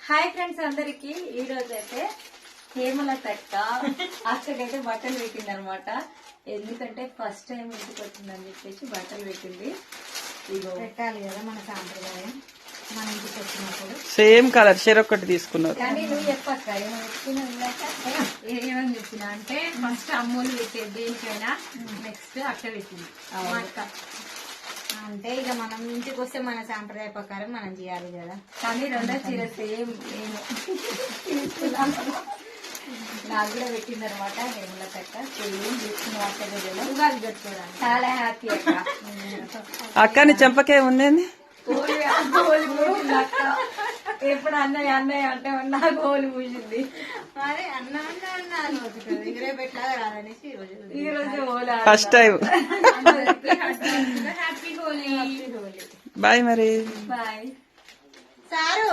Hi friends అందరికి ఈ రోజు అయితే హేమలత అక్కడైతే బట్టలు పెట్టింది అనమాట. ఎందుకంటే ఫస్ట్ టైం ఇంటికి వచ్చిందని చెప్పేసి బట్టలు పెట్టింది. ఇగో పెట్టాలి కదా మన సాంప్రదాయం, మన ఇంటికి వచ్చినప్పుడు సేమ్ కలర్ చెరొక్కటి తీసుకున్నారు. కానీ నువ్వు చెప్పక్క ఏమని చెప్పిన అంటే ఫస్ట్ అమ్మోళ్ళు పెట్టేది దేనికైనా, నెక్స్ట్ అక్క పెట్టింది మా అక్క. అంటే ఇక మనం ఇంటికి వస్తే మన సాంప్రదాయ ప్రకారం మనం చేయాలి కదా. కానీ రెండో చీర సేమ్ నేను తీసుకున్నాను. నాకు కూడా పెట్టింది అనమాట హేమలత సేమ్ తీసుకున్న అక్క గదిలో ఉగాది పెట్టుకోవడానికి. చాలా హ్యాపీ అక్క. అక్కని చెంపకే ఉండేది. అక్క ఎప్పుడు అన్నయ్య అన్నయ్య అంటే నాకు హోలీ పూసింది. అరే అన్న అన్న అన్న అనుకుంటుంది. ఇదే పెట్టలాగా రాదనేసి ఈ రోజు Holi first time. Happy Holi. Bye మరి. Bye sir.